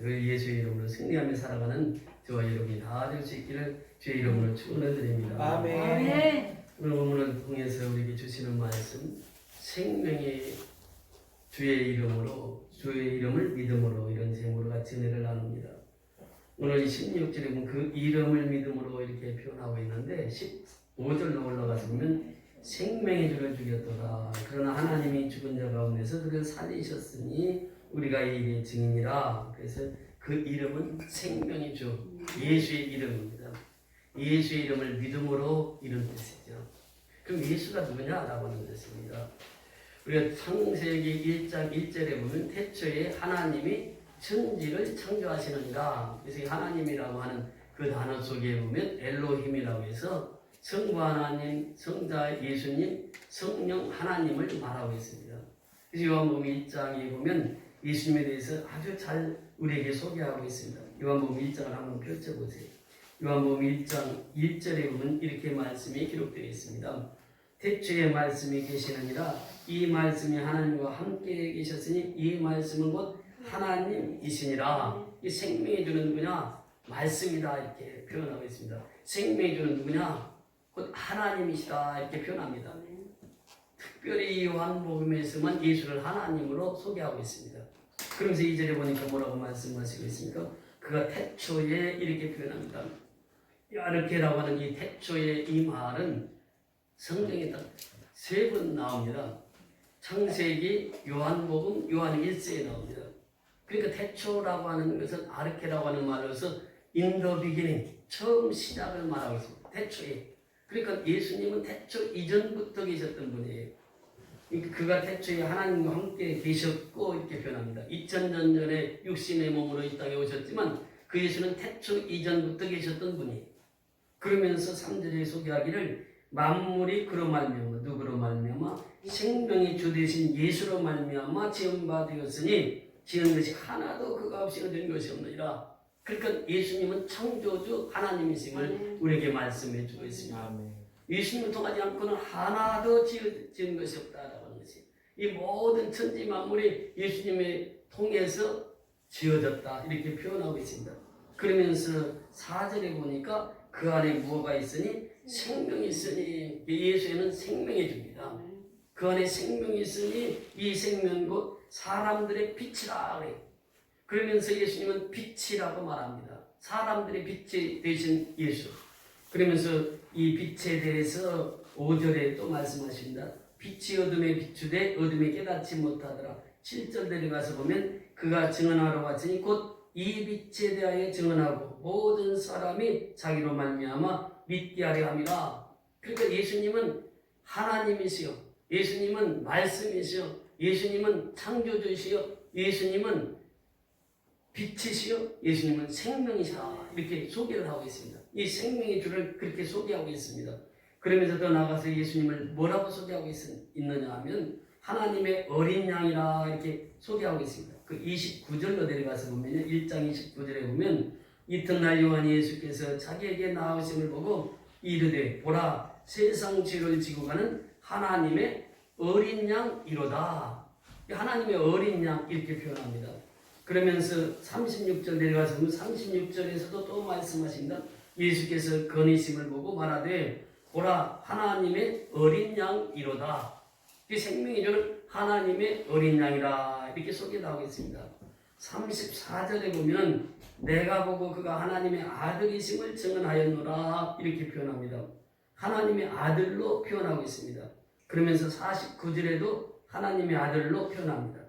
예수의 이름으로 승리하며 살아가는 저와 여러분이 다 될 수 있기를 주의 이름으로 축원해드립니다. 아멘. 오늘 본문을 통해서 우리에게 주시는 말씀, 생명의 주의 이름으로, 주의 이름을 믿음으로, 이런 제목으로 같이 은혜를 나눕니다. 오늘 16절에 보면 그 이름을 믿음으로 이렇게 표현하고 있는데 15절로 올라가서 보면 생명의 주를 죽였도다. 그러나 하나님이 죽은 자 가운데서 그를 살리셨으니 우리가 이 일의 증인이라. 그래서 그 이름은 생명의 주, 예수의 이름입니다. 예수의 이름을 믿음으로 이런 뜻이죠. 그럼 예수가 누구냐라고 하는 뜻입니다. 우리가 창세기 1장 1절에 보면 태초에 하나님이 천지를 창조하시는가. 그래서 하나님이라고 하는 그 단어 속에 보면 엘로힘이라고 해서 성부 하나님, 성자 예수님, 성령 하나님을 말하고 있습니다. 그래서 요한복음 1장에 보면 예수님에 대해서 아주 잘 우리에게 소개하고 있습니다. 요한복음 1장을 한번 펼쳐보세요. 요한복음 1장 1절에 보면 이렇게 말씀이 기록되어 있습니다. 태초에 말씀이 계시느니라. 이 말씀이 하나님과 함께 계셨으니 이 말씀은 곧 하나님이시니라. 이 생명의 주는 누구냐? 말씀이다. 이렇게 표현하고 있습니다. 생명의 주는 누구냐? 곧 하나님이시다. 이렇게 표현합니다. 특별히 요한복음에서만 예수를 하나님으로 소개하고 있습니다. 그러면서 2절에 보니까 뭐라고 말씀하시고 있습니까? 그가 태초에 이렇게 표현합니다. 이렇게라고 하는 이 태초의 이 말은 성경에 딱 3번 나옵니다. 창세기, 요한복음, 요한 1세에 나옵니다. 그러니까 태초라고 하는 것은 아르케라고 하는 말로서 in the beginning, 처음 시작을 말하고 있습니다. 태초에. 그러니까 예수님은 태초 이전부터 계셨던 분이에요. 그가 태초에 하나님과 함께 계셨고 이렇게 표현합니다. 2000년 전에 육신의 몸으로 이 땅에 오셨지만 그 예수는 태초 이전부터 계셨던 분이에요. 그러면서 3절에 소개하기를 만물이 그로 말미암아, 누구로 말미암아? 생명의 주 되신 예수로 말미암아 지은 바 되었으니 지은 것이 하나도 그가 없이 얻은 것이 없느니라. 그러니까 예수님은 창조주 하나님이심을 우리에게 말씀해 주고 있습니다. 예수님을 통하지 않고는 하나도 지은 것이 없다라고 하는 것이, 이 모든 천지 만물이 예수님을 통해서 지어졌다 이렇게 표현하고 있습니다. 그러면서 4절에 보니까 그 안에 무엇가 있으니? 생명이 있으니. 예수에는 생명의 주입니다. 그 안에 생명이 있으니 이 생명은 곧 사람들의 빛이라 그래요. 그러면서 예수님은 빛이라고 말합니다. 사람들의 빛이 되신 예수. 그러면서 이 빛에 대해서 5절에 또 말씀하십니다. 빛이 어둠에 비추되 어둠에 깨닫지 못하더라. 7절 내려가서 보면 그가 증언하러 왔으니 곧 이 빛에 대하여 증언하고 모든 사람이 자기로 말미암아 믿게 하려 함이라. 그러니까 예수님은 하나님이시요, 예수님은 말씀이시요, 예수님은 창조주시요, 예수님은 빛이시요, 예수님은 생명이시다. 이렇게 소개를 하고 있습니다. 이 생명의 주를 그렇게 소개하고 있습니다. 그러면서 더 나아가서 예수님을 뭐라고 소개하고 있느냐 하면 하나님의 어린 양이라 이렇게 소개하고 있습니다. 그 29절로 내려가서 보면요, 1장 29절에 보면 이튿날 요한 예수께서 자기에게 나오심을 보고 이르되 보라 세상 죄를 지고 가는 하나님의 어린 양이로다. 하나님의 어린 양 이렇게 표현합니다. 그러면서 36절 내려가서 보면 36절에서도 또 말씀하십니다. 예수께서 건의심을 보고 말하되 보라 하나님의 어린 양이로다. 그 생명의 주는 하나님의 어린 양이라 이렇게 소개하고 있습니다. 34절에 보면 내가 보고 그가 하나님의 아들이심을 증언하였노라 이렇게 표현합니다. 하나님의 아들로 표현하고 있습니다. 그러면서 49절에도 하나님의 아들로 표현합니다.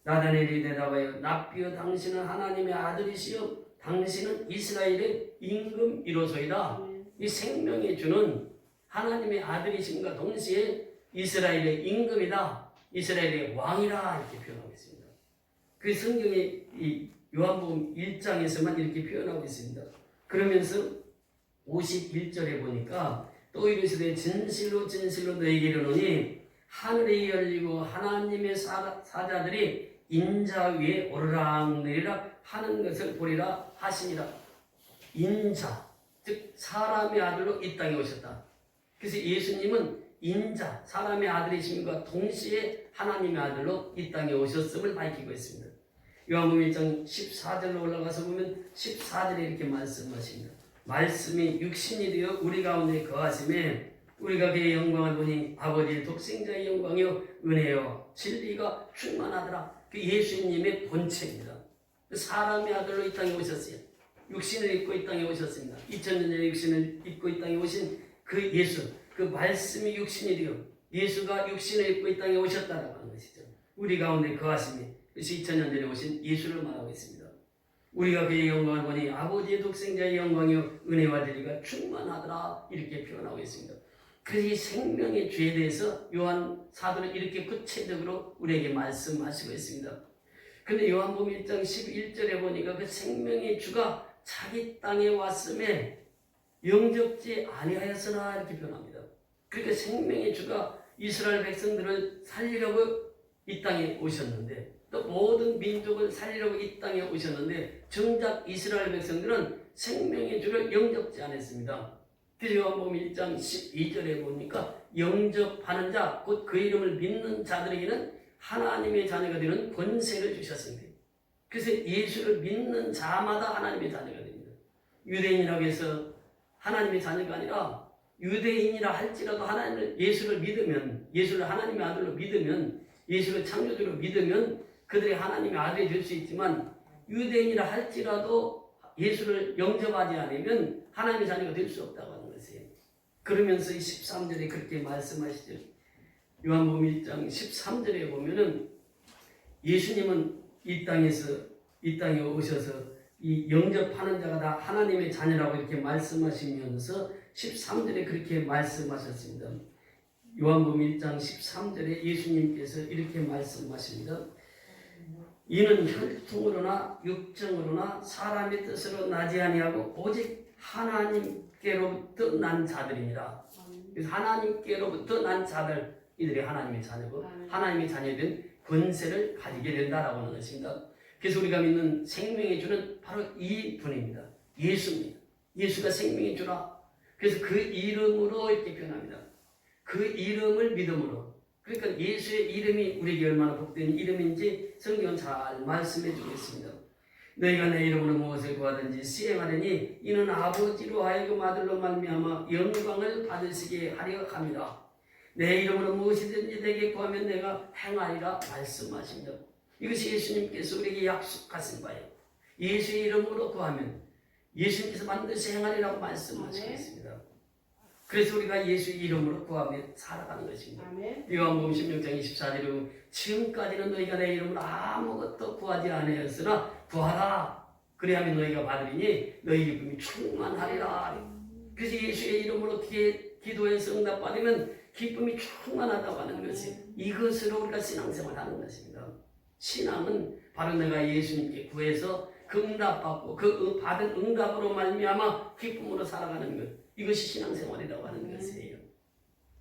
나다넬이 대답하여 납비여 당신은 하나님의 아들이시여 당신은 이스라엘의 임금이로소이다. 이 생명의 주는 하나님의 아들이심과 동시에 이스라엘의 임금이다, 이스라엘의 왕이라 이렇게 표현하고 있습니다. 그 성경의 이 요한복음 1장에서만 이렇게 표현하고 있습니다. 그러면서 51절에 보니까 또 이르시되 진실로 진실로 너희에게 이르노니 하늘이 열리고 하나님의 사자들이 인자 위에 오르락내리락 하는 것을 보리라 하시니라. 인자, 즉 사람의 아들로 이 땅에 오셨다. 그래서 예수님은 인자, 사람의 아들이심과 동시에 하나님의 아들로 이 땅에 오셨음을 밝히고 있습니다. 요한복음 1장 14절로 올라가서 보면 14절에 이렇게 말씀하십니다. 말씀이 육신이 되어 우리 가운데 거하심에 우리가 그의 영광을 보니 아버지의 독생자의 영광이요 은혜요 진리가 충만하더라. 그 예수님의 본체입니다. 사람의 아들로 이 땅에 오셨어요. 육신을 입고 이 땅에 오셨습니다. 2000년 전에 육신을 입고 이 땅에 오신 그 예수, 그 말씀이 육신이 되어 예수가 육신을 입고 이 땅에 오셨다라고 하는 것이죠. 우리 가운데 거하심이, 그래서 2000년 전에 오신 예수를 말하고 있습니다. 우리가 그의 영광을 보니 아버지의 독생자의 영광이요 은혜와 진리가 충만하더라 이렇게 표현하고 있습니다. 그래서 이 생명의 주에 대해서 요한 사도는 이렇게 구체적으로 우리에게 말씀하시고 있습니다. 근데 요한복음 1장 11절에 보니까 그 생명의 주가 자기 땅에 왔음에 영접지 아니하였으나 이렇게 표현합니다. 그러니까 생명의 주가 이스라엘 백성들을 살리려고 이 땅에 오셨는데 또 모든 민족을 살리려고 이 땅에 오셨는데 정작 이스라엘 백성들은 생명의 주를 영접지 않았습니다. 그래서 요한복음 1장 12절에 보니까 영접하는 자, 곧 그 이름을 믿는 자들에게는 하나님의 자녀가 되는 권세를 주셨습니다. 그래서 예수를 믿는 자마다 하나님의 자녀가 됩니다. 유대인이라고 해서 하나님의 자녀가 아니라 유대인이라 할지라도 예수를 믿으면, 예수를 하나님의 아들로 믿으면, 예수를 창조주로 믿으면 그들이 하나님의 아들이 될 수 있지만 유대인이라 할지라도 예수를 영접하지 않으면 하나님의 자녀가 될 수 없다고 하는 것이에요. 그러면서 이 13절에 그렇게 말씀하시죠. 요한복음 1장 13절에 보면은 예수님은 이 땅에 오셔서 이 영접하는 자가 다 하나님의 자녀라고 이렇게 말씀하시면서 13절에 그렇게 말씀하셨습니다. 요한복음 1장 13절에 예수님께서 이렇게 말씀하십니다. 이는 혈통으로나 육정으로나 사람의 뜻으로 나지 아니하고 오직 하나님께로부터 난 자들이니라. 그래서 하나님께로부터 난 자들, 이들이 하나님의 자녀고 하나님의 자녀된 권세를 가지게 된다라고 하는 것입니다. 그래서 우리가 믿는 생명의 주는 바로 이 분입니다. 예수입니다. 예수가 생명의 주라. 그래서 그 이름으로 이렇게 표현합니다. 그 이름을 믿음으로. 그러니까 예수의 이름이 우리에게 얼마나 복된 이름인지 성경은 잘 말씀해 주고 있습니다. 너희가 내 이름으로 무엇을 구하든지 시행하려니 이는 아버지로 하여금 아들로 말미암아 영광을 받으시게 하려 합니다. 내 이름으로 무엇이든지 내게 구하면 내가 행하리라 말씀하십니다. 이것이 예수님께서 우리에게 약속하신 바예요. 예수의 이름으로 구하면 예수님께서 반드시 행하리라고 말씀하시고 있습니다. 그래서 우리가 예수의 이름으로 구하며 살아가는 것입니다. 요한복음 16장 24절에 지금까지는 너희가 내 이름으로 아무것도 구하지 아니하였으나 구하라. 그래야만 너희가 받으리니 너희 기쁨이 충만하리라. 그래서 예수의 이름으로 기도해서 응답받으면 기쁨이 충만하다고 하는 것이 이것으로 우리가 신앙생활을 하는 것입니다. 신앙은 바로 내가 예수님께 구해서 그 응답받고 그 받은 응답으로 말미암아 기쁨으로 살아가는 것. 이것이 신앙생활이라고 하는 것이에요.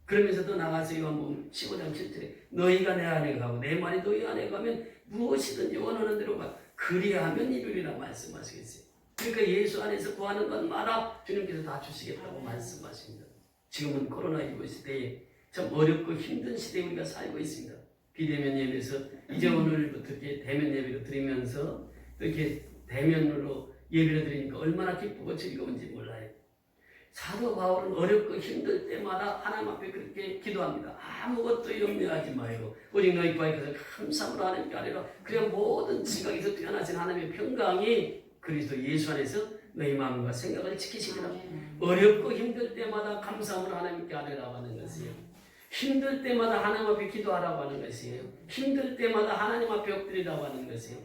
그러면서 또 나가서 요한복음 15장 7절에 너희가 내 안에 가고 내 말이 너희 안에 가면 무엇이든지 원하는 대로 가 그리하면 이루리라 말씀하시겠어요. 그러니까 예수 안에서 구하는 것마다 주님께서 다 주시겠다고 말씀하십니다. 지금은 코로나19 시대에 참 어렵고 힘든 시대에 우리가 살고 있습니다. 비대면 예배에서 이제 오늘부터 이렇게 대면 예배로 드리면서 또 이렇게 대면으로 예배를 드리니까 얼마나 기쁘고 즐거운지 몰라요. 사도 바울은 어렵고 힘들 때마다 하나님 앞에 그렇게 기도합니다. 아무것도 염려하지 말고 오직 너희 구하여 감사함으로 하나님께 아뢰라. 그냥 모든 지각에서 뛰어나신 하나님의 평강이 그리스도 예수 안에서 너희 마음과 생각을 지키시리라. 어렵고 힘들 때마다 감사함으로 하나님께 아뢰라고 하는 것이에요. 힘들 때마다 하나님 앞에 기도하라고 하는 것이에요. 힘들 때마다 하나님 앞에 엎드리라고 하는 것이에요.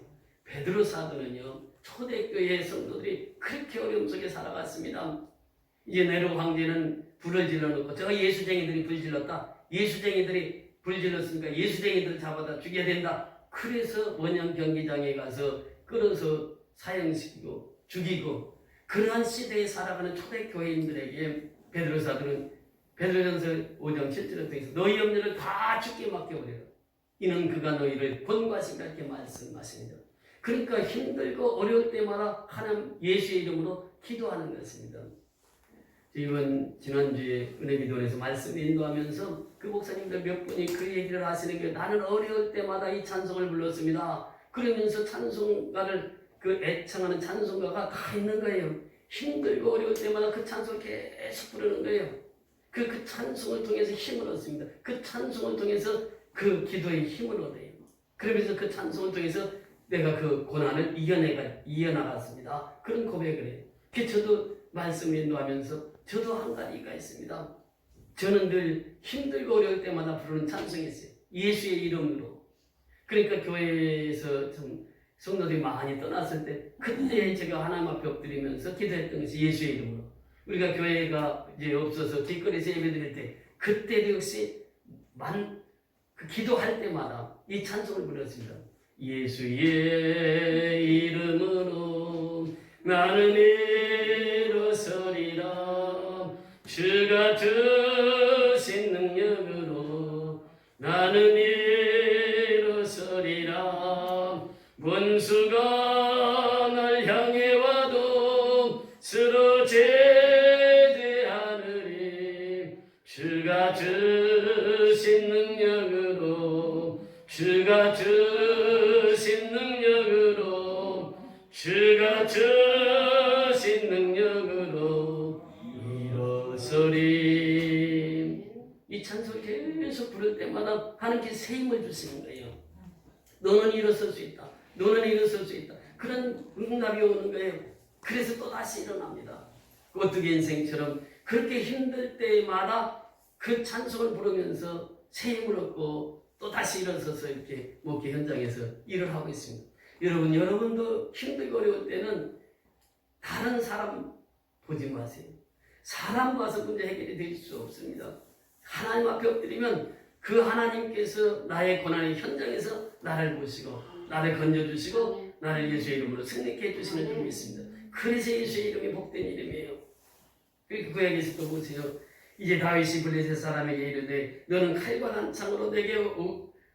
베드로 사도는요, 초대교회 성도들이 그렇게 어려움 속에 살아갔습니다. 이제 네로 황제는 불을 질러놓고 저 예수쟁이들이 불 질렀다. 예수쟁이들이 불 질렀으니까 예수쟁이들 잡아다 죽여야 된다. 그래서 원형 경기장에 가서 끌어서 사형시키고 죽이고 그러한 시대에 살아가는 초대교회인들에게 베드로 사도는 베드로전서 5장 7절에 통해서 너희 염려를 다 주께 맡겨버려라. 이는 그가 너희를 권고하신다 이렇게 말씀하십니다. 그러니까 힘들고 어려울 때마다 하나님 예수의 이름으로 기도하는 것입니다. 이번 지난주에 은혜기도원에서 말씀 인도하면서 그 목사님들 몇 분이 그 얘기를 하시는 게 나는 어려울 때마다 이 찬송을 불렀습니다. 그러면서 찬송가를 그 애청하는 찬송가가 다 있는 거예요. 힘들고 어려울 때마다 그 찬송을 계속 부르는 거예요. 그 찬송을 통해서 힘을 얻습니다. 그 찬송을 통해서 그 기도의 힘을 얻어요. 그러면서 그 찬송을 통해서 내가 그 고난을 이겨나갔습니다. 그런 고백을 해요. 저도 말씀을 인도하면서 저도 한 가지가 있습니다. 저는 늘 힘들고 어려울 때마다 부르는 찬송이 있어요. 예수의 이름으로. 그러니까 교회에서 좀 성도들이 많이 떠났을 때 그때 제가 하나님 앞에 엎드리면서 기도했던 것이 예수의 이름으로. 우리가 교회가 이제 없어서 길거리에서 예배드릴 때 그때도 역시 그 기도할 때마다 이 찬송을 불렀습니다. 예수의 이름으로 나는 일어서리라. 주가 주신 능력으로 나는 일어서리라. 원수가 날 향해 와도 쓰러지지 주가 주신 능력으로 주가 주신 능력으로 주가 주신 능력으로 일어서리. 이 찬송을 계속 부를 때마다 하나님께 새 힘을 주시는 거예요. 너는 일어설 수 있다. 너는 일어설 수 있다. 그런 응답이 오는 거예요. 그래서 또 다시 일어납니다. 오뚜기 인생처럼 그렇게 힘들 때마다 그 찬송을 부르면서 새 힘을 얻고 또 다시 일어서서 이렇게 목회 현장에서 일을 하고 있습니다. 여러분도 힘들고 어려울 때는 다른 사람 보지 마세요. 사람 봐서 문제 해결이 될 수 없습니다. 하나님 앞에 엎드리면 그 하나님께서 나의 고난의 현장에서 나를 보시고 나를 건져주시고 나를 예수의 이름으로 승리케 해주시는 줄을 믿습니다. 그래서 예수의 이름이 복된 이름이에요. 그리고 구약에서 또 보세요. 이제 다윗이 블레셋 사람에게 이르되 너는 칼과 단창으로 내게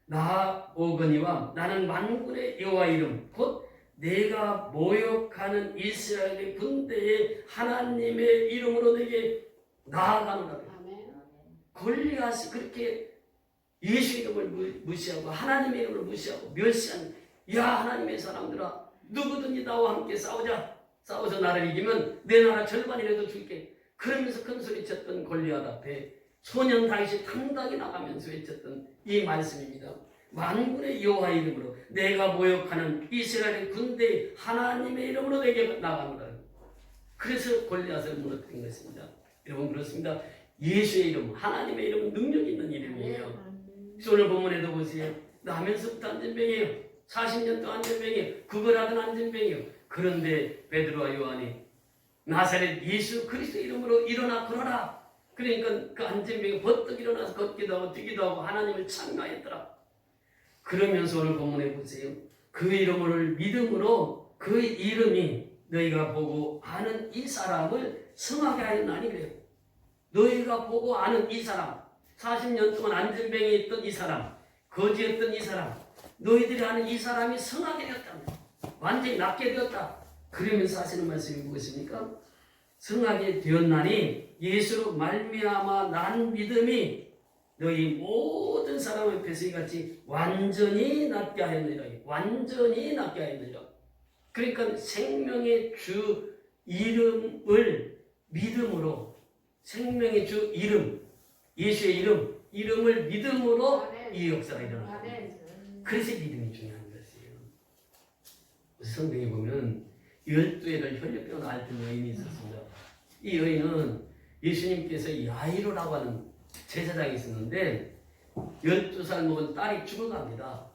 나오거니와 나는 만군의 여호와 이름 곧 내가 모욕하는 이스라엘의 군대의 하나님의 이름으로 내게 나아가노라. 골리앗이 그렇게 예수 이름을 무시하고 하나님의 이름을 무시하고 멸시한 야 하나님의 사람들아 누구든지 나와 함께 싸워서 나를 이기면 내 나라 절반이라도 줄게. 그러면서 큰소리 쳤던 골리앗 앞에 소년 다윗이 당당히 나가면서 외쳤던 이 말씀입니다. 만군의 여호와 이름으로 내가 모욕하는 이스라엘의 군대의 하나님의 이름으로 내게 나가노라. 그래서 골리앗을 무너뜨린 것입니다. 여러분 그렇습니다. 예수의 이름, 하나님의 이름은 능력 있는 이름이에요. 오늘 본문에도 보세요. 나면서부터 안전병이에요. 40년 동안 안전병이에요. 구걸하던 안전병이에요. 그런데 베드로와 요한이 나사렛 예수 그리스도 이름으로 일어나 걸어라. 그러니까 그 안전병이 버떡 일어나서 걷기도 하고 뛰기도 하고 하나님을 찬양했더라. 그러면서 오늘 본문에 보세요. 그 이름을 믿음으로 그 이름이 너희가 보고 아는 이 사람을 성하게 하였나니 그래요. 너희가 보고 아는 이 사람 40년 동안 안전병에 있던 이 사람 거지였던 이 사람 너희들이 아는 이 사람이 성하게 되었다. 완전히 낫게 되었다. 그러면서 하시는 말씀이 무엇입니까? 성하게 되었나니 예수로 말미암아 난 믿음이 너희 모든 사람 앞에서 이같이 완전히 낫게 하였느니라. 완전히 낫게 하였느니라. 그러니까 생명의 주 이름을 믿음으로 생명의 주 이름 예수의 이름을 믿음으로 이 역사가 일어납니다. 그래서 믿음이 중요한 것이에요. 성경에 보면 12애를 혈류병을 앓던 여인이 있었습니다. 이 여인은 예수님께서 야이로라고 하는 제사장이 있었는데 12살 먹은 딸이 죽어갑니다.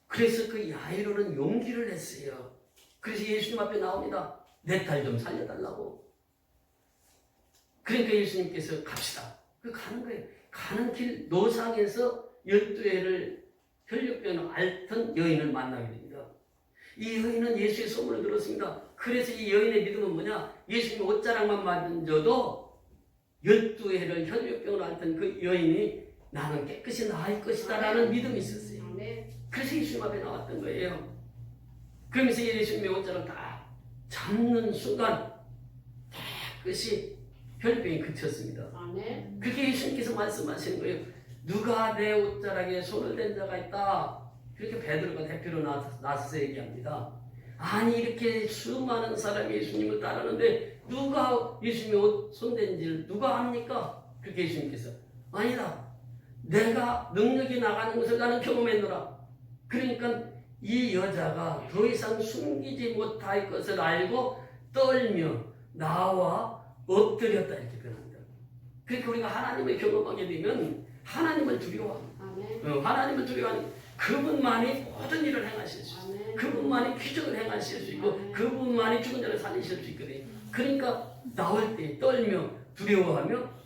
그래서 그 야이로는 용기를 냈어요. 그래서 예수님 앞에 나옵니다. 내 딸 좀 살려달라고. 그러니까 예수님께서 갑시다. 그 가는 거예요. 가는 길 노상에서 12애를 혈류병을 앓던 여인을 만나게 됩니다. 이 여인은 예수의 소문을 들었습니다. 그래서 이 여인의 믿음은 뭐냐? 예수님 옷자락만 만져도 12애를 혈류병을 앓던 그 여인이 나는 깨끗이 나을 것이다 라는 믿음이 있었어요. 그래서 예수님 앞에 나왔던 거예요. 그러면서 예수님의 옷자락 다 잡는 순간 깨끗이 혈류병이 그쳤습니다. 그렇게 예수님께서 말씀하시는 거예요. 누가 내 옷자락에 손을 댄 자가 있다. 그렇게 베드로가 대표로 나서서 얘기합니다. 아니 이렇게 수많은 사람이 예수님을 따르는데 누가 예수님의 옷 손댄지를 누가 압니까? 그렇게 예수님께서 아니다. 내가 능력이 나가는 것을 나는 경험했노라. 그러니까 이 여자가 더 이상 숨기지 못할 것을 알고 떨며 나와 엎드렸다 이렇게 표현합니다. 그러니까 우리가 하나님을 경험하게 되면 하나님을 두려워합니다. 하나님을 두려워하는 그분만이 모든 일을 행하실 수 있어요. 그분만이 기적을 행하실 수 있고 그분만이 죽은 자를 살리실 수 있거든요. 그러니까 나올 때 떨며 두려워하며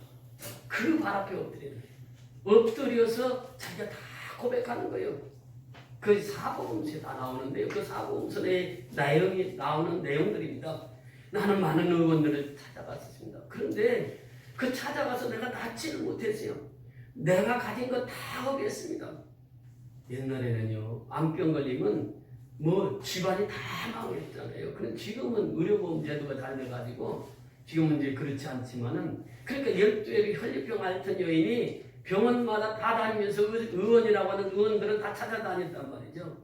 그 발 앞에 엎드리는 거예요. 엎드려서 자기가 다 고백하는 거예요. 그 사복음서에 다 나오는데요. 그 사복음서에 내용이 나오는 내용들입니다. 나는 많은 의원들을 찾아갔습니다. 그런데 그 찾아가서 내가 낫지를 못했어요. 내가 가진 거 다 허비했습니다. 옛날에는요, 암병 걸리면 뭐 집안이 다 망했잖아요. 그런데 지금은 의료보험 제도가 잘 돼가지고 지금은 이제 그렇지 않지만은 그러니까 12의 혈류병 앓던 여인이 병원마다 다 다니면서 의원이라고 하는 의원들은 다 찾아다녔단 말이죠.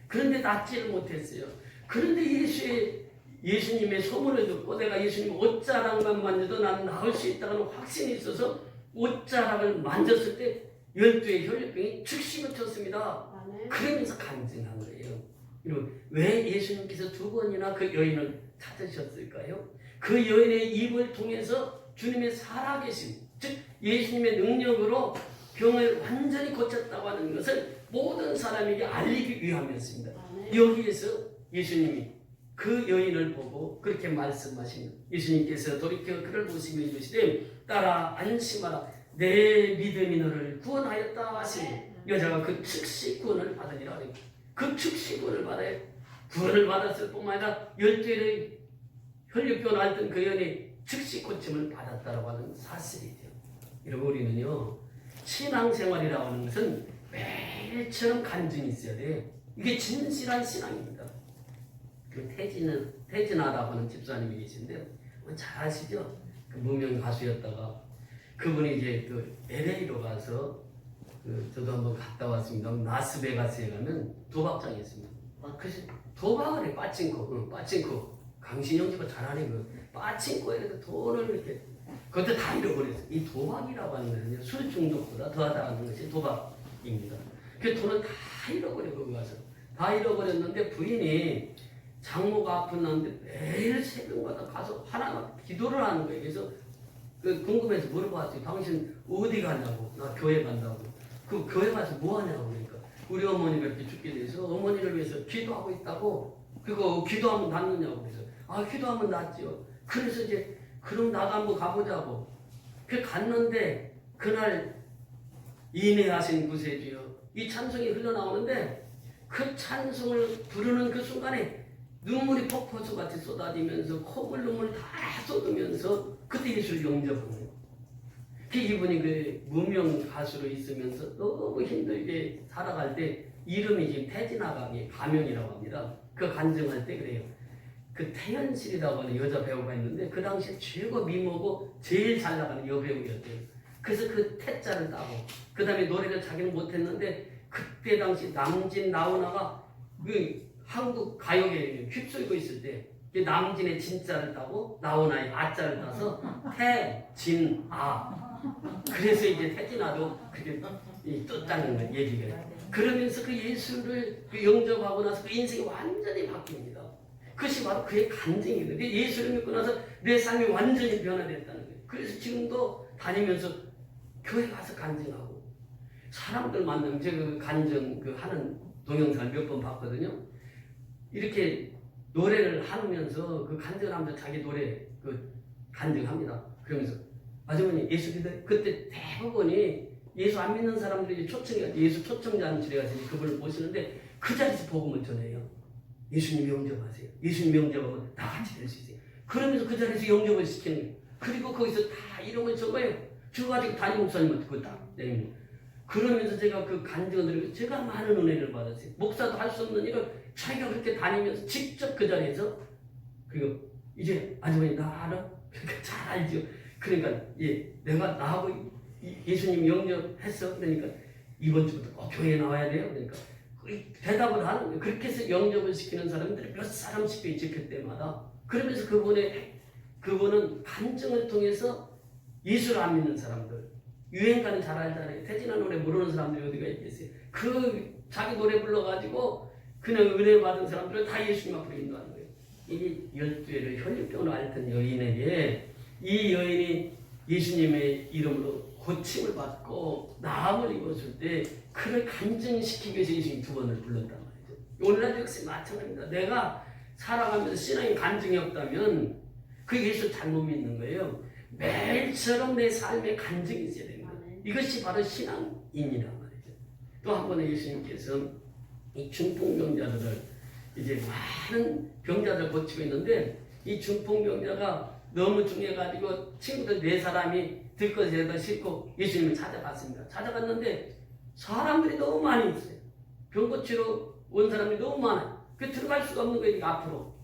그런데 낫지를 못했어요. 그런데 예수님의 소문을 듣고 내가 예수님 옷자락만 만져도 나는 나을 수 있다는 확신이 있어서 옷자락을 만졌을 때 12의 혈류병이 즉시 고쳤습니다. 그러면서 간증한 거예요. 왜 예수님께서 두 번이나 그 여인을 찾으셨을까요? 그 여인의 입을 통해서 주님의 살아계심, 즉 예수님의 능력으로 병을 완전히 고쳤다고 하는 것을 모든 사람에게 알리기 위함이었습니다. 여기에서 예수님이 그 여인을 보고 그렇게 말씀하십니다. 예수님께서 돌이켜 그를 보시며 이르시되 따라 안심하라 내 믿음이 너를 구원하였다 하시니 여자가 그 즉시 구원을 받으니라. 그 즉시 구원을 받아요. 구원을 받았을 뿐만 아니라 12일의 혈류병을 앓던 그 여인이 즉시 고침을 받았다고 하는 사실이죠. 여러분 우리는요 신앙생활이라고 하는 것은 매일처럼 간증이 있어야 돼요. 이게 진실한 신앙입니다. 그 태진아라고 하는 집사님이 계신데요. 잘 아시죠? 그 무명 가수였다가 그분이 이제 그 LA로 가서 저도 한번 갔다 왔습니다. 라스베가스에 가면 도박장이 있습니다. 그래서 도박을 해. 빠칭코. 강신영 씨가 잘하는 그 빠칭코에 돈을 이렇게 그것도 다 잃어버렸어요. 이 도박이라고 하는 것은요 술 중독보다 더하다는 것이 도박입니다. 그 돈을 다 잃어버려 거기 가서 다 잃어버렸는데 부인이 장모가 아픈다는데 매일 새벽마다 가서 하나 기도를 하는 거예요. 그래서 궁금해서 물어봤어요. 당신 어디 가냐고. 나 교회 간다고. 그 교회 가서 뭐 하냐고. 그러니까 우리 어머니가 이렇게 죽게 돼서 어머니를 위해서 기도하고 있다고. 그거 기도하면 낫느냐고. 그래서 기도하면 낫죠. 그래서 이제 그럼 나도 한번 가보자고. 그 갔는데 그날 인해하신 구세주여 이 찬송이 흘러나오는데 그 찬송을 부르는 그 순간에 눈물이 폭포수같이 쏟아지면서 콧물 눈물 다 쏟으면서 그때 예수를 영접한 거예요. 이분이 그 무명 가수로 있으면서 너무 힘들게 살아갈 때 이름이 지금 태진아가 가명이라고 합니다. 그 간증할 때 그래요. 그 태연실이라고 하는 여자 배우가 있는데 그 당시에 최고 미모고 제일 잘 나가는 여배우였대요. 그래서 그 태자를 따고 그 다음에 노래를 자기는 못했는데 그때 당시 남진 나훈아가 그 한국 가요계에 휩쓸고 있을 때 남진의 진자를 따고 나훈아의 아자를 따서 태진아. 그래서 이제 태진아도 그게 떴다는 얘기가. 그러면서 그 예수를 영접하고 나서 그 인생이 완전히 바뀝니다. 그것이 바로 그의 간증이거든요. 예수를 믿고 나서 내 삶이 완전히 변화됐다는 거예요. 그래서 지금도 다니면서 교회 가서 간증하고 사람들 만나면 제가 그 간증 하는 동영상을 몇 번 봤거든요. 이렇게 노래를 하면서 그 간증하면서 자기 노래 간증합니다. 그러면서 아주머니 예수 믿어요? 그때 대부분이 예수 안 믿는 사람들이 예수 초청잔치에 가서 그분을 모시는데 그 자리에서 복음을 전해요. 예수님 영접하세요. 예수님 영접하면 다 같이 될 수 있어요. 그러면서 그 자리에서 영접을 시키는 거예요. 그리고 거기서 다 이름을 적어요. 적어가지고 담임 목사님한테 그거 딱 내립니다. 그러면서 제가 그 간증을 드리고 제가 많은 은혜를 받았어요. 목사도 할 수 없는 일을 자기가 그렇게 다니면서 직접 그 자리에서 그리고 이제 아주머니 나 알아? 그러니까 잘 알죠. 그러니까 내가 나하고 예수님 영접했어. 그러니까 이번 주부터 꼭 교회에 나와야 돼요. 그러니까 대답을 하는 거예요. 그렇게 해서 영접을 시키는 사람들이 몇 사람씩 있을 때마다 그러면서 그분은 간증을 통해서 예수를 안 믿는 사람들, 유행가는 잘 알잖아요. 태진아 노래 모르는 사람들이 어디가 있겠어요. 그 자기 노래 불러가지고 그냥 은혜 받은 사람들은 다 예수님 앞으로 인도하는 거예요. 이 12회를 혈류병으로 앓던 여인에게 이 여인이 예수님의 이름으로 고침을 받고 나음을 입었을 때 그를 간증시키기 위해서 예수님이 2번을 불렀단 말이죠. 오늘날 역시 마찬가지입니다. 내가 살아가면서 신앙의 간증이 없다면 그 예수 잘못 믿는 거예요. 매일처럼 내 삶에 간증이 있어야 됩니다. 이것이 바로 신앙인이란 말이죠. 또 한 번에 예수님께서 이 중풍병자들을 이제 많은 병자들 고치고 있는데 이 중풍병자가 너무 중해가지고 친구들 4사람이 들것에다 싣고 예수님을 찾아갔습니다. 찾아갔는데 사람들이 너무 많이 있어요. 병 고치러 온 사람이 너무 많아요. 그 들어갈 수가 없는 거예요. 앞으로.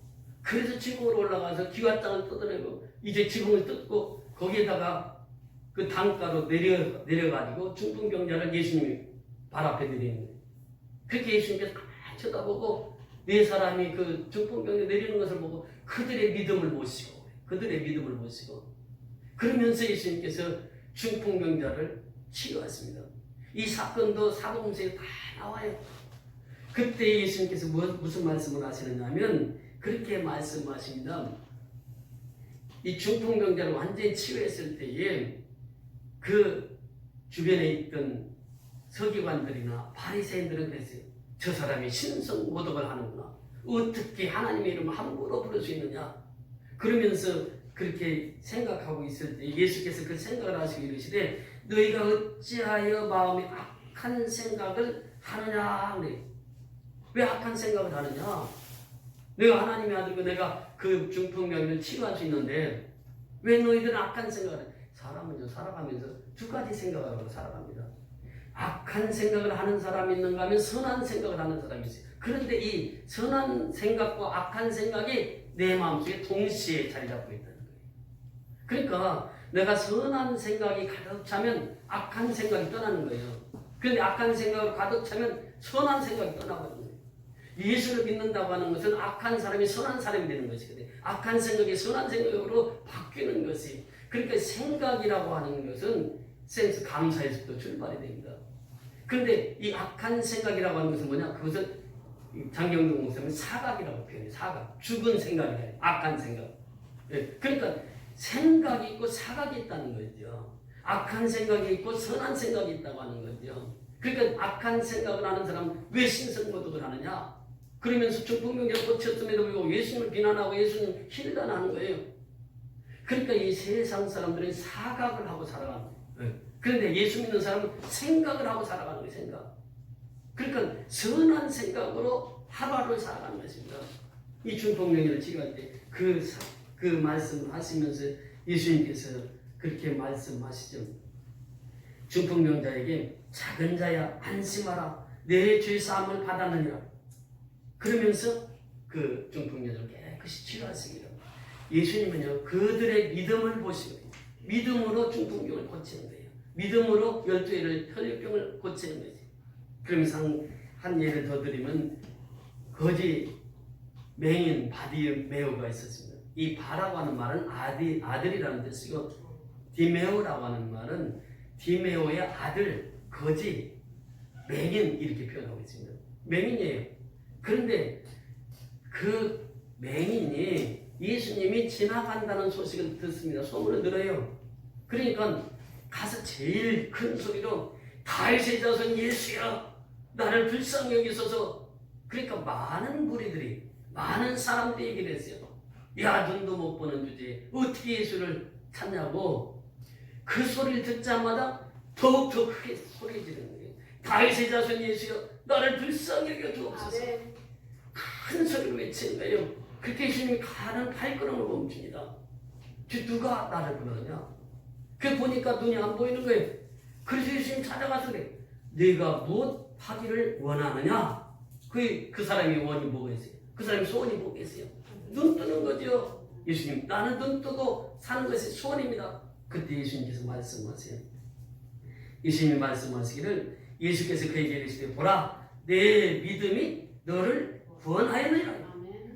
그래서 지붕으로 올라가서 기와장을 뜯어내고 이제 지붕을 뜯고 거기에다가 그 단가로 내려가지고 중풍병자를 예수님이 발 앞에 내리는 거예요. 그렇게 예수님께서 가만히 쳐다보고 4사람이 그 중풍병자 내리는 것을 보고 그들의 믿음을 모시고 그러면서 예수님께서 중풍병자를 치유하십니다. 이 사건도 사복음서에 다 나와요. 그때 예수님께서 무슨 말씀을 하시느냐 하면 그렇게 말씀하십니다. 이 중풍병자를 완전히 치유했을 때에 그 주변에 있던 서기관들이나 바리새인들은 그랬어요. 저 사람이 신성모독을 하는구나. 어떻게 하나님의 이름을 함부로 부를 수 있느냐. 그러면서 그렇게 생각하고 있을 때 예수께서 그 생각을 하시고 이르시되 너희가 어찌하여 마음에 악한 생각을 하느냐. 왜 악한 생각을 하느냐. 내가 하나님의 아들이고 내가 그 중풍병을 치료할 수 있는데 왜 너희들은 악한 생각을 해? 사람은요 살아가면서 2가지 생각을 하고 살아갑니다. 악한 생각을 하는 사람이 있는가 하면 선한 생각을 하는 사람이 있어요. 그런데 이 선한 생각과 악한 생각이 내 마음속에 동시에 자리 잡고 있다는 거예요. 그러니까 내가 선한 생각이 가득 차면 악한 생각이 떠나는 거예요. 그런데 악한 생각으로 가득 차면 선한 생각이 떠나거든요. 예수를 믿는다고 하는 것은 악한 사람이 선한 사람이 되는 것이거든요. 악한 생각이 선한 생각으로 바뀌는 것이. 그러니까 생각이라고 하는 것은 센스 감사에서부터 출발이 됩니다. 그런데 이 악한 생각이라고 하는 것은 뭐냐? 그것은 장경동 목사님은 사각이라고 표현해요. 사각. 죽은 생각이에요. 악한 생각. 예. 그러니까 생각이 있고 사각이 있다는 거죠. 악한 생각이 있고 선한 생각이 있다고 하는 거죠. 그러니까 악한 생각을 하는 사람은 왜 신성모독을 하느냐? 그러면서 중풍병자를 고쳤음에도 불구하고 예수님을 비난하고 예수님 힐난하는 거예요. 그러니까 이 세상 사람들은 사각을 하고 살아가는 거예요. 그런데 예수 믿는 사람은 생각을 하고 살아가는 거예요. 생각. 그러니까 선한 생각으로 하루하루를 살아가는 것입니다. 이 중풍병자를 치료할 때 그 말씀을 하시면서 예수님께서 그렇게 말씀하시죠. 중풍병자에게 작은 자야 안심하라 내 죄 사함을 받았느니라. 그러면서 그 중풍병자를 깨끗이 치료하십니다. 예수님은요 그들의 믿음을 보시고 믿음으로 중풍병을 고치는 거예요. 믿음으로 12회를 혈류병을 고치는 거지. 그러면서 한 예를 더 드리면 거지 맹인 바디메오가 있었습니다. 이 바라고 하는 말은 아들이라는 뜻이고 디메오라고 하는 말은 디메오의 아들, 거지, 맹인 이렇게 표현하고 있습니다. 맹인이에요. 그런데 그 맹인이 예수님이 지나간다는 소식을 듣습니다. 소문을 들어요. 그러니까 가서 제일 큰 소리로 다윗의 자손 예수야 나를 불쌍히 여기소서. 그러니까 많은 무리들이 많은 사람들이 얘기를 했어요. 야 눈도 못 보는 주제에 어떻게 예수를 찾냐고. 그 소리를 듣자마자 더욱더 크게 소리 지르는 거예요. 다윗의 자손 예수여 나를 불쌍히 여겨 주옵소서. 큰 소리로 외치는 거예요. 그렇게 예수님이 가는 발걸음을 멈춥니다. 누가 나를 부르느냐. 그 보니까 눈이 안 보이는 거예요. 그래서 예수님 찾아가서 그래. 네가 무엇 하기를 원하느냐. 그 사람이 원이 뭐겠어요? 그 사람이 소원이 뭐겠어요? 눈 뜨는 거죠. 예수님 나는 눈 뜨고 사는 것이 소원입니다. 그때 예수님께서 말씀하세요. 예수님이 말씀하시기를 예수께서 그에게 이르시되 보라 내 믿음이 너를 구원하였느니라.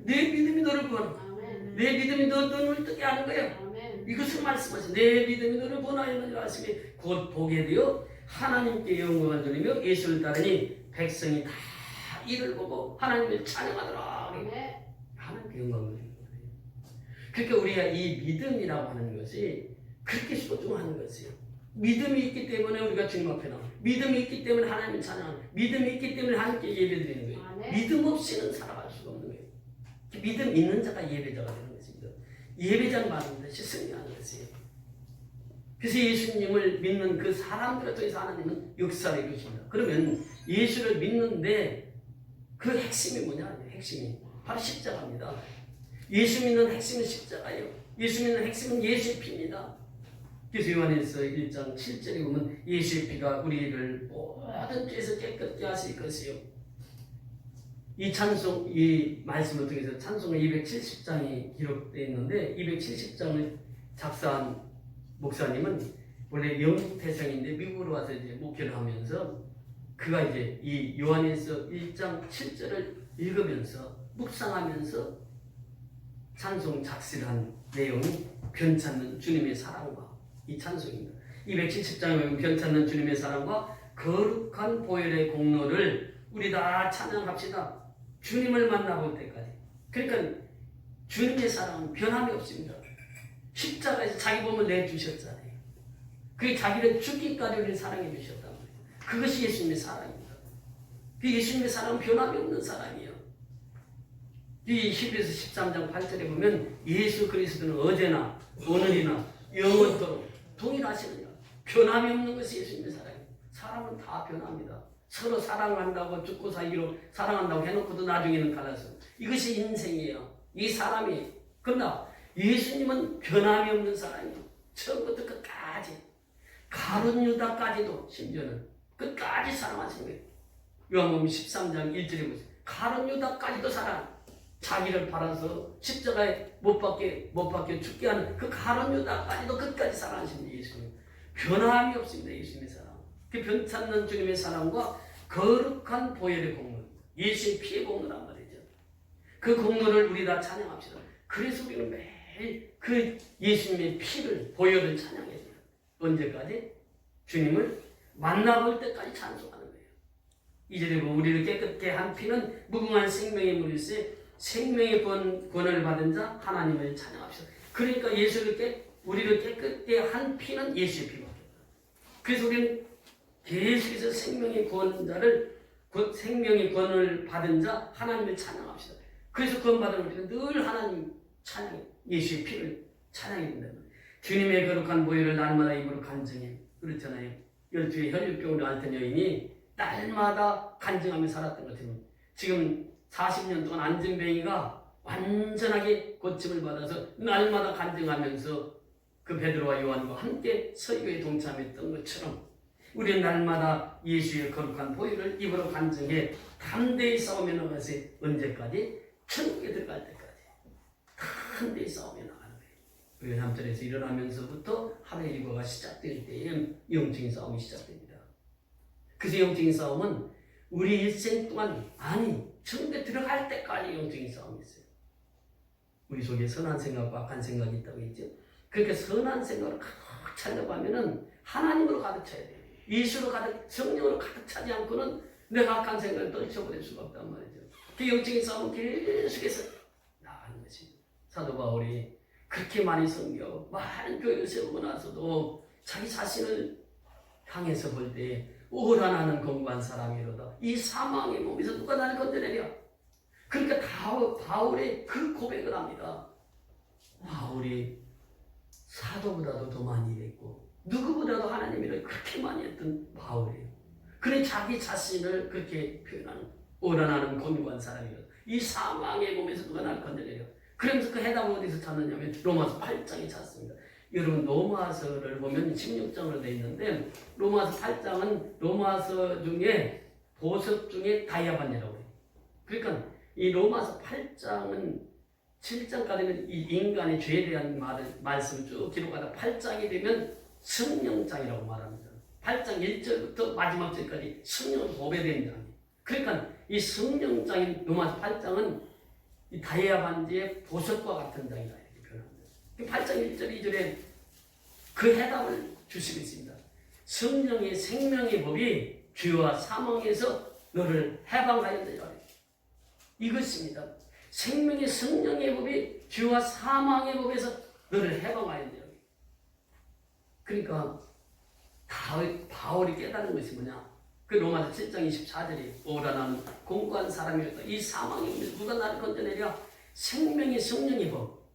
내 믿음이 너를 구원하였느니라. 내 믿음이 너 눈을 뜨게 하는 거예요. 이것을 말씀하신 내 믿음이 너를 구원하였느니라 하시니 곧 보게 되어 하나님께 영광을 돌리며 예수를 따르니 백성이 다 이를 보고 하나님을 찬양하더라. 하나님께 영광을 돌리는 거예요. 그러니까 우리가 이 믿음이라고 하는 것이 그렇게 소중한 것이에요. 믿음이 있기 때문에 우리가 주님 앞에 나와요. 믿음이 있기 때문에 하나님을 찬양하는 거예요. 믿음이 있기 때문에 하나님께 예배드리는 거예요. 믿음 없이는 살아갈 수가 없는 거예요. 믿음 있는 자가 예배자가 되는 것입니다. 예배자는 말하는 것이 승리하는 것이에요. 그래서 예수님을 믿는 그 사람들을 통해서 하나님은 역사를 이루십니다. 그러면 예수를 믿는데 그 핵심이 뭐냐? 핵심이 바로 십자가입니다. 예수 믿는 핵심은 십자가예요. 예수 믿는 핵심은 예수의 피입니다. 그래서 요한일서 1장 7절에 보면 예수의 피가 우리를 모든 죄에서 깨끗게 하실 것이요. 이 찬송, 이 말씀을 통해서 찬송의 270장이 기록되어 있는데 270장을 작사한 목사님은 원래 영국 태생인데 미국으로 와서 이제 목회를 하면서 그가 이제 이 요한일서 1장 7절을 읽으면서 묵상하면서 찬송 작시를 한 내용이 변찮는 주님의 사랑과 이 찬송입니다. 270장에 보면 변찮는 주님의 사랑과 거룩한 보혈의 공로를 우리 다 찬양합시다. 주님을 만나볼 때까지. 그러니까 주님의 사랑은 변함이 없습니다. 십자가에서 자기 몸을 내주셨잖아요. 그게 자기를 죽기까지 우리를 사랑해 주셨단 말이에요. 그것이 예수님의 사랑입니다. 그 예수님의 사랑은 변함이 없는 사랑이에요. 이 히브리서 13장 8절에 보면 예수 그리스도는 어제나 오늘이나 영원토록 동일하시느냐. 변함이 없는 것이 예수님의 사랑이에요. 사람은 다 변합니다. 서로 사랑한다고 죽고 살기로 사랑한다고 해놓고도 나중에는 갈라서 이것이 인생이에요. 이 사람이. 그러나 예수님은 변함이 없는 사랑이에요. 처음부터 끝까지 가룟 유다까지도 심지어는 끝까지 사랑하신 거예요. 요한복음 13장 1절에 보세요. 가룟 유다까지도 사랑. 자기를 팔아서 십자가에 못 박혀 죽게 하는 그 가룟 유다까지도 끝까지 사랑하신 예수님. 변함이 없습니다. 예수님의 사랑. 그 변찮는 주님의 사랑과 거룩한 보혈의 공로, 예수의 피의 공로란 말이죠. 그 공로를 우리 다 찬양합시다. 그래서 우리는 매일 그 예수님의 피를, 보혈을 찬양해야 돼요. 언제까지? 주님을 만나볼 때까지 찬송하는 거예요. 이절에 보면 우리를 깨끗게 한 피는 무궁한 생명의 물일세 생명의 권을 받은 자 하나님을 찬양합시다. 그러니까 우리를 깨끗게 한 피는 예수의 피밖에 없어요. 그래서 우리는 계속해서 생명의 권자를 생명의 권을 받은 자 하나님을 찬양합시다. 그래서 구원받은 우리는 늘 하나님 찬양, 예수의 피를 찬양해야 된다. 주님의 거룩한 보혈을 날마다 입으로 간증해. 그렇잖아요. 12의 혈류병으로 앓던 여인이 날마다 간증하며 살았던 것 같아요. 지금 40년 동안 안진뱅이가 완전하게 고침을 받아서 날마다 간증하면서 그 베드로와 요한과 함께 설교에 동참했던 것처럼 우리는 날마다 예수의 거룩한 보혈을 입으로 간증해 담대히 싸우며 나가서 언제까지? 천국에 들어갈 때까지 담대히 싸우며 나가는 거예요. 3절에서 일어나면서부터 하루의 일과가 시작될 때에 영적인 싸움이 시작됩니다. 그래서 영적인 싸움은 우리 일생 동안 천국에 들어갈 때까지 영적인 싸움이 있어요. 우리 속에 선한 생각과 악한 생각이 있다고 했죠. 그러니까 선한 생각으로 가득 차려고 하면은 하나님으로 가득 차야 돼요. 예수로 가득, 성령으로 가득 차지 않고는 내가 악한 생각을 떨쳐버릴 수가 없단 말이죠. 그 영적인 싸움은 계속해서 나가는 것입니다. 사도 바울이 그렇게 많이 섬겨 많은 교회를 세우고 나서도 자기 자신을 향해서 볼 때 오라나는 공부한 사람이로다. 이 사망의 몸에서 누가 나를 건져내랴. 그러니까 바울의 그 고백을 합니다. 바울이 사도보다도 더 많이 일했고 누구보다도 하나님 일을 그렇게 많이 했던 바울이에요. 그래 자기 자신을 그렇게 표현하는 오라나는 공부한 사람이로다. 이 사망의 몸에서 누가 나를 건져내랴. 그러면서 그 해답을 어디서 찾느냐면 로마서 8장에 찾습니다. 여러분 로마서를 보면 16장으로 되어 있는데 로마서 8장은 로마서 중에 보석 중에 다이아반이라고 해요. 그러니까 이 로마서 8장은 7장까지는 이 인간의 죄에 대한 말씀을 쭉 기록하다 8장이 되면 성령장이라고 말합니다. 8장 1절부터 마지막 절까지 성령을 보배된 장이에요. 그러니까 이 성령장인 로마서 8장은 이 다이아 반지의 보석과 같은 장이다 이렇게 표현합니다. 8장 1절 2절에 그 해답을 주시고 있습니다. 성령의 생명의 법이 죄와 사망에서 너를 해방하였느니라. 이것입니다. 생명의 성령의 법이 죄와 사망의 법에서 너를 해방하였느니라. 그러니까 바울이 깨달은 것이 뭐냐? 그 로마서 7장 24절에 오라 나는 공고한 사람이었다. 이 사망의 법에서 누가 나를 건져내랴? 생명의 성령의 법.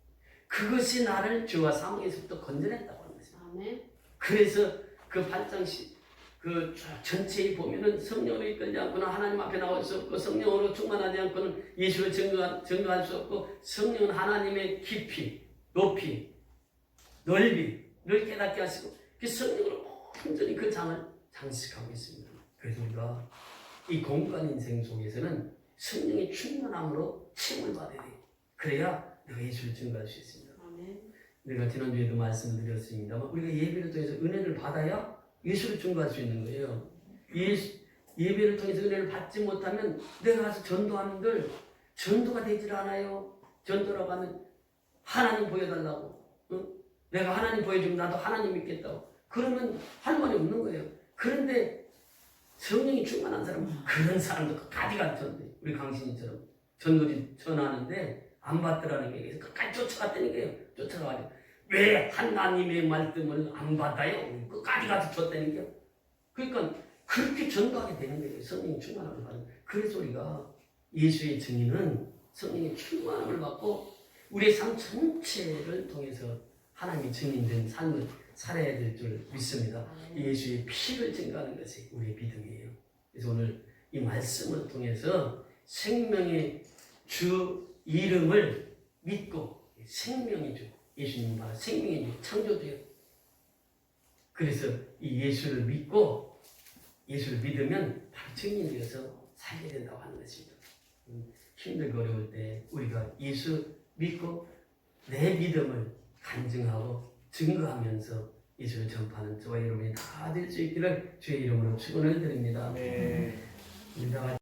그것이 나를 죄와 사망에서부터 건져냈다고 하는 것입니다. 아멘. 그래서 그 8장 그 전체에 보면은 성령으로 이끌지 않고는 하나님 앞에 나올 수 없고 성령으로 충만하지 않고는 예수를 증거할 수 없고 성령은 하나님의 깊이, 높이, 넓이를 깨닫게 하시고 그 성령으로 완전히 그 장을 장식하고 있습니다. 그래서 우리가 이 공간 인생 속에서는 성령의 충만함으로 체험을 받아야 돼요. 그래야 내가 예수를 증거할 수 있습니다. 아멘. 내가 지난주에도 말씀드렸습니다만 우리가 예배를 통해서 은혜를 받아야 예수를 증거할 수 있는 거예요. 예배를 통해서 은혜를 받지 못하면 내가 가서 전도하는들 전도가 되질 않아요. 전도라고 하면 하나님 보여달라고. 응? 내가 하나님 보여주면 나도 하나님 믿겠다고. 그러면 할 말이 없는 거예요. 그런데 성령이 충만한 사람은 그런 사람도 가지 같던데 우리 강신이처럼 전도지 전하는데 안 받더라는 게 끝까지 쫓아갔다는 거예요. 쫓아가가지고 왜 하나님의 말씀을 안 받아요? 끝까지 가서 줬다는 게요. 그러니까 그렇게 전도하게 되는 거예요. 성령이 충만함을 받는. 그래서 우리가 예수의 증인은 성령의 충만함을 받고 우리의 삶 전체를 통해서 하나님의 증인된 삶을 살아야 될 줄 믿습니다. 예수의 피를 증거하는 것이 우리의 믿음이에요. 그래서 오늘 이 말씀을 통해서 생명의 주 이름을 믿고 생명의 주 예수님 바로 생명의 주 창조주예요. 그래서 이 예수를 믿고 예수를 믿으면 바로 증인이 되어서 살게 된다고 하는 것입니다. 힘들고 어려울 때 우리가 예수 믿고 내 믿음을 간증하고 증거하면서 예수를 전파하는 저와 여러분이 다 될 수 있기를 주의 이름으로 축원을 드립니다. 네. 우리 다 같이